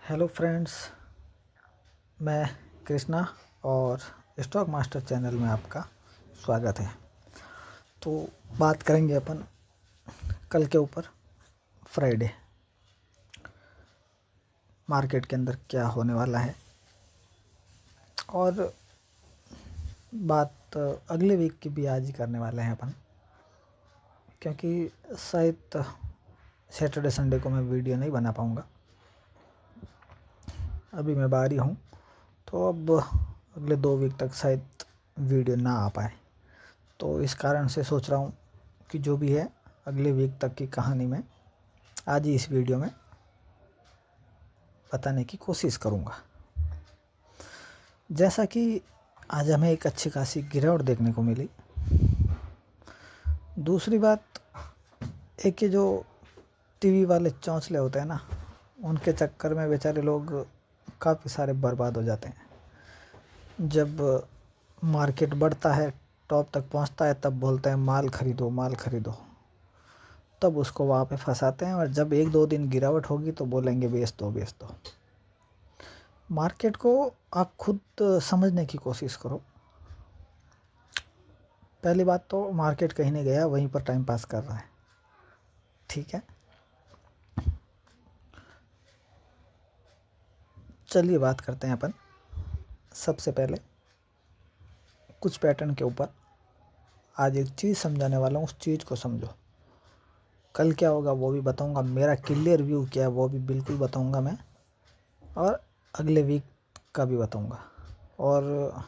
Hello friends, मैं कृष्णा और stock master channel में आपका स्वागत है। तो बात करेंगे अपन कल के ऊपर, फ्राइडे मार्केट के अंदर क्या होने वाला है, और बात अगले वीक की भी आज ही करने वाले हैं अपन, क्योंकि शायद सैटरडे संडे को मैं वीडियो नहीं बना पाऊँगा। अभी मैं बाहर ही हूँ, तो अब अगले 2 वीक तक शायद वीडियो ना आ पाए। तो इस कारण से सोच रहा हूँ कि जो भी है अगले वीक तक की कहानी मैं आज ही इस वीडियो में बताने की कोशिश करूँगा। जैसा कि आज हमें एक अच्छी खासी गिरावट देखने को मिली। दूसरी बात, एक ये जो टीवी वाले चौंचले होते हैं ना, उनके चक्कर में बेचारे लोग काफ़ी सारे बर्बाद हो जाते हैं। जब मार्केट बढ़ता है, टॉप तक पहुंचता है, तब बोलते हैं माल खरीदो माल खरीदो, तब उसको वहाँ पे फंसाते हैं। और जब 1-2 दिन गिरावट होगी तो बोलेंगे बेच दो बेच दो। मार्केट को आप खुद समझने की कोशिश करो। पहली बात तो मार्केट कहीं नहीं गया, वहीं पर टाइम पास कर रहा है, ठीक है। चलिए बात करते हैं अपन सबसे पहले कुछ पैटर्न के ऊपर। आज एक चीज़ समझाने वाला हूँ, उस चीज़ को समझो। कल क्या होगा वो भी बताऊँगा, मेरा क्लियर व्यू क्या है वो भी बिल्कुल बताऊँगा मैं, और अगले वीक का भी बताऊँगा। और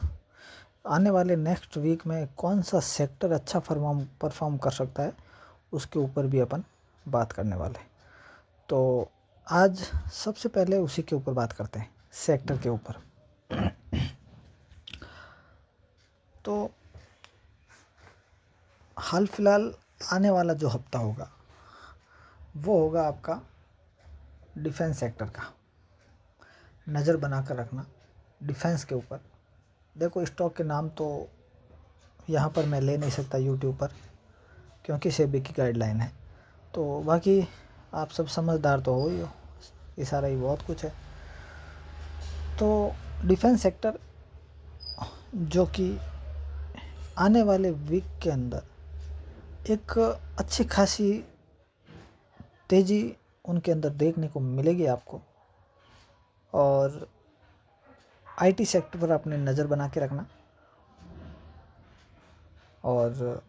आने वाले नेक्स्ट वीक में कौन सा सेक्टर अच्छा परफॉर्म कर सकता है, उसके ऊपर भी अपन बात करने वाले। तो आज सबसे पहले उसी के ऊपर बात करते हैं, सेक्टर के ऊपर। तो हाल फिलहाल आने वाला जो हफ्ता होगा वो होगा आपका डिफेंस सेक्टर का। नज़र बना कर रखना डिफेंस के ऊपर। देखो, स्टॉक के नाम तो यहाँ पर मैं ले नहीं सकता यूट्यूब पर, क्योंकि सेबी की गाइडलाइन है। तो बाकी आप सब समझदार तो हो ही हो, इशारा ही बहुत कुछ है। तो डिफेंस सेक्टर जो कि आने वाले वीक के अंदर एक अच्छी खासी तेज़ी उनके अंदर देखने को मिलेगी आपको। और आईटी सेक्टर पर अपनी नज़र बना के रखना। और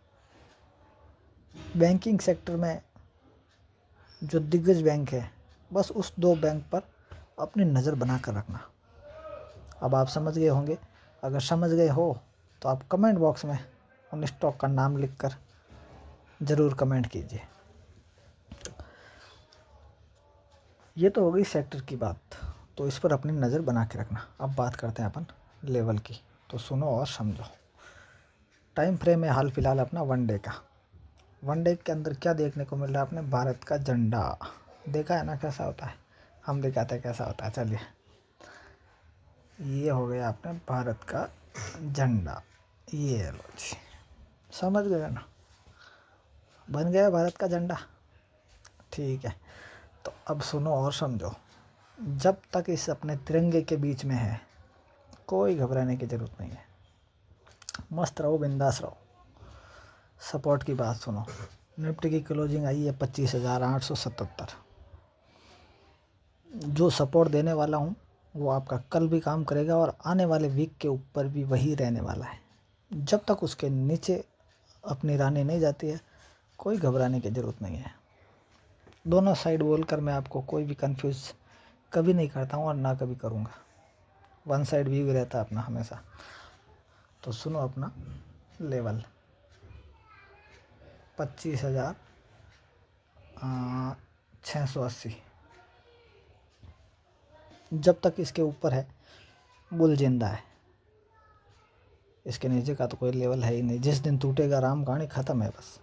बैंकिंग सेक्टर में जो दिग्गज बैंक है, बस उस 2 बैंक पर अपनी नज़र बना कर रखना। अब आप समझ गए होंगे। अगर समझ गए हो तो आप कमेंट बॉक्स में उन स्टॉक का नाम लिखकर ज़रूर कमेंट कीजिए। ये तो हो गई सेक्टर की बात, तो इस पर अपनी नज़र बना के रखना। अब बात करते हैं अपन लेवल की, तो सुनो और समझो। टाइम फ्रेम है हाल फिलहाल अपना 1 डे का। 1 डे के अंदर क्या देखने को मिल रहा है? आपने भारत का झंडा देखा है ना, कैसा होता है? हम दिखाते हैं कैसा होता है। चलिए, ये हो गया आपने भारत का झंडा। ये लो जी, समझ गए ना, बन गया भारत का झंडा, ठीक है। तो अब सुनो और समझो। जब तक इस अपने तिरंगे के बीच में है, कोई घबराने की ज़रूरत नहीं है। मस्त रहो, बिंदास रहो। सपोर्ट की बात सुनो। निफ्टी की क्लोजिंग आई है 25,877। जो सपोर्ट देने वाला हूँ वो आपका कल भी काम करेगा, और आने वाले वीक के ऊपर भी वही रहने वाला है। जब तक उसके नीचे अपनी रानी नहीं जाती है, कोई घबराने की ज़रूरत नहीं है। दोनों साइड बोलकर मैं आपको कोई भी कंफ्यूज कभी नहीं करता हूँ, और ना कभी करूँगा। वन साइड व्यू रहता है अपना हमेशा। तो सुनो अपना लेवल 25,680। जब तक इसके ऊपर है बुल जिंदा है, इसके नीचे का तो कोई लेवल है ही नहीं। जिस दिन टूटेगा राम कहानी ख़त्म है बस।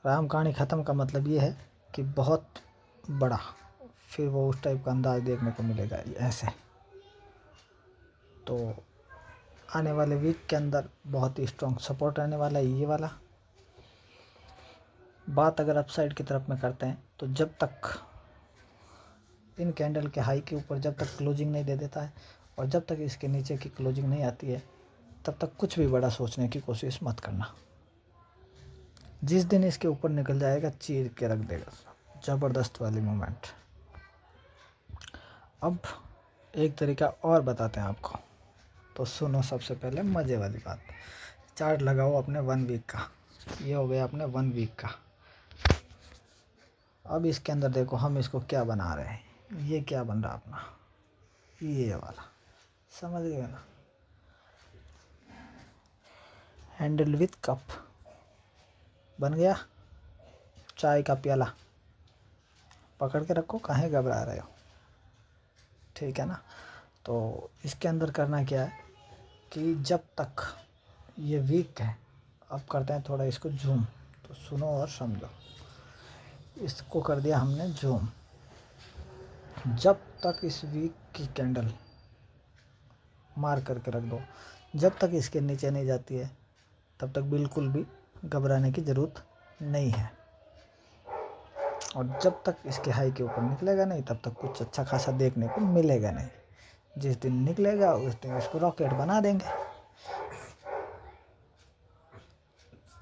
राम कहानी ख़त्म का मतलब ये है कि बहुत बड़ा, फिर वो उस टाइप का अंदाज देखने को मिलेगा ऐसे। तो आने वाले वीक के अंदर बहुत ही स्ट्रॉन्ग सपोर्ट रहने वाला है ये वाला। बात अगर अपसाइड की तरफ में करते हैं, तो जब तक इन कैंडल के हाई के ऊपर जब तक क्लोजिंग नहीं दे देता है और जब तक इसके नीचे की क्लोजिंग नहीं आती है तब तक कुछ भी बड़ा सोचने की कोशिश मत करना। जिस दिन इसके ऊपर निकल जाएगा चीर के रख देगा, ज़बरदस्त वाली मूवमेंट। अब एक तरीका और बताते हैं आपको, तो सुनो। सबसे पहले मज़े वाली बात, चार्ट लगाओ अपने 1 वीक का। ये हो गया अपने 1 वीक का। अब इसके अंदर देखो हम इसको क्या बना रहे हैं। ये क्या बन रहा अपना, ये वाला, समझ गए ना? हैंडल विथ कप बन गया, चाय का प्याला पकड़ के रखो, काहे घबरा रहे हो, ठीक है ना? तो इसके अंदर करना क्या है कि जब तक ये वीक है, अब करते हैं थोड़ा इसको जूम, तो सुनो और समझो। इसको कर दिया हमने जूम। जब तक इस वीक की कैंडल मार करके रख दो, जब तक इसके नीचे नहीं जाती है तब तक बिल्कुल भी घबराने की ज़रूरत नहीं है। और जब तक इसके हाई के ऊपर निकलेगा नहीं तब तक कुछ अच्छा खासा देखने को मिलेगा नहीं। जिस दिन निकलेगा उस दिन इसको रॉकेट बना देंगे।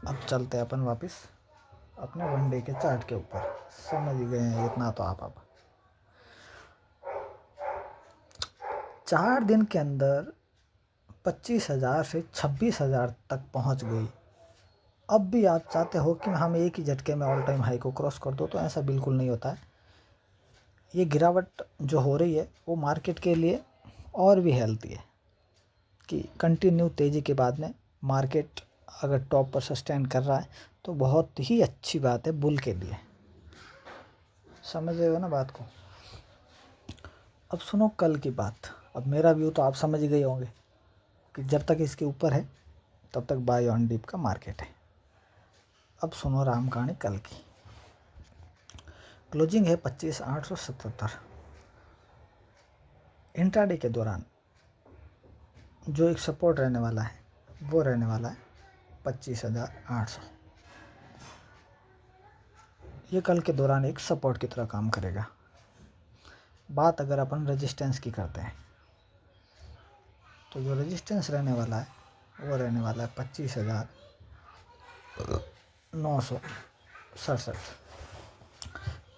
अब चलते हैं अपन वापस अपने वनडे के चार्ट के ऊपर। समझ गए हैं इतना तो आप। अब 4 दिन के अंदर 25,000 से 26,000 तक पहुंच गई। अब भी आप चाहते हो कि हम एक ही झटके में ऑल टाइम हाई को क्रॉस कर दो, तो ऐसा बिल्कुल नहीं होता है। ये गिरावट जो हो रही है वो मार्केट के लिए और भी हेल्थी है कि कंटिन्यू तेज़ी के बाद में मार्केट अगर टॉप पर सस्टेन कर रहा है तो बहुत ही अच्छी बात है बुल के लिए। समझ रहे हो ना बात को? अब सुनो कल की बात। अब मेरा व्यू तो आप समझ गए होंगे कि जब तक इसके ऊपर है तब तक बाय ऑन डिप का मार्केट है। अब सुनो राम कहानी कल की। क्लोजिंग है 25,877। इंट्राडे के दौरान जो एक सपोर्ट रहने वाला है वो रहने वाला है 25,800। ये कल के दौरान एक सपोर्ट की तरह काम करेगा। बात अगर अपन रेजिस्टेंस की करते हैं तो जो रेजिस्टेंस रहने वाला है वो रहने वाला है 25,967।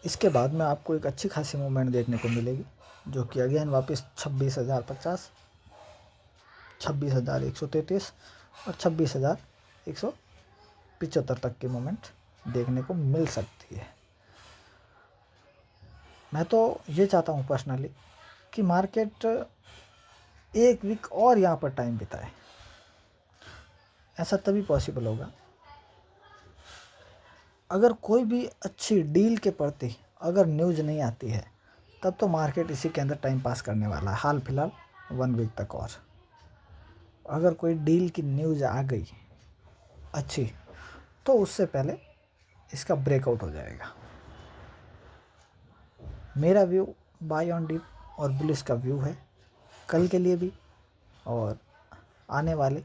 इसके बाद में आपको एक अच्छी खासी मूवमेंट देखने को मिलेगी जो कि अगेन वापस 26,050, 26,133 और 26,175 तक की मूवमेंट देखने को मिल सकती है। मैं तो ये चाहता हूँ पर्सनली कि मार्केट एक वीक और यहाँ पर टाइम बिताए। ऐसा तभी पॉसिबल होगा अगर कोई भी अच्छी डील के प्रति अगर न्यूज़ नहीं आती है, तब तो मार्केट इसी के अंदर टाइम पास करने वाला है हाल फिलहाल 1 वीक तक। और अगर कोई डील की न्यूज़ आ गई अच्छी तो उससे पहले इसका ब्रेकआउट हो जाएगा। मेरा व्यू बाय ऑन डिप और बुलिश का व्यू है कल के लिए भी और आने वाले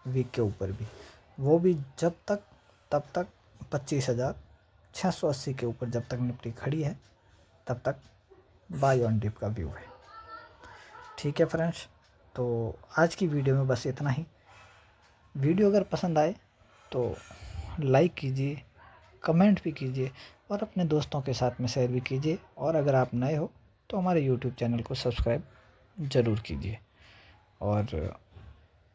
वीक के ऊपर भी। वो भी जब तक तब तक 25,680 के ऊपर जब तक निफ्टी खड़ी है तब तक बाय ऑन डिप का व्यू है। ठीक है फ्रेंड्स, तो आज की वीडियो में बस इतना ही। वीडियो अगर पसंद आए तो लाइक कीजिए, कमेंट भी कीजिए और अपने दोस्तों के साथ में शेयर भी कीजिए। और अगर आप नए हो तो हमारे यूट्यूब चैनल को सब्सक्राइब ज़रूर कीजिए। और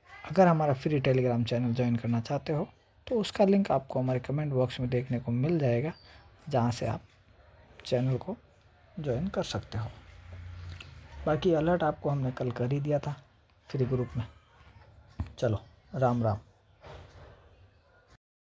अगर हमारा फ्री टेलीग्राम चैनल ज्वाइन करना चाहते हो तो उसका लिंक आपको हमारे कमेंट बॉक्स में देखने को मिल जाएगा, जहाँ से आप चैनल को ज्वाइन कर सकते हो। बाकी अलर्ट आपको हमने कल कर ही दिया था फ्री ग्रुप में। चलो राम राम।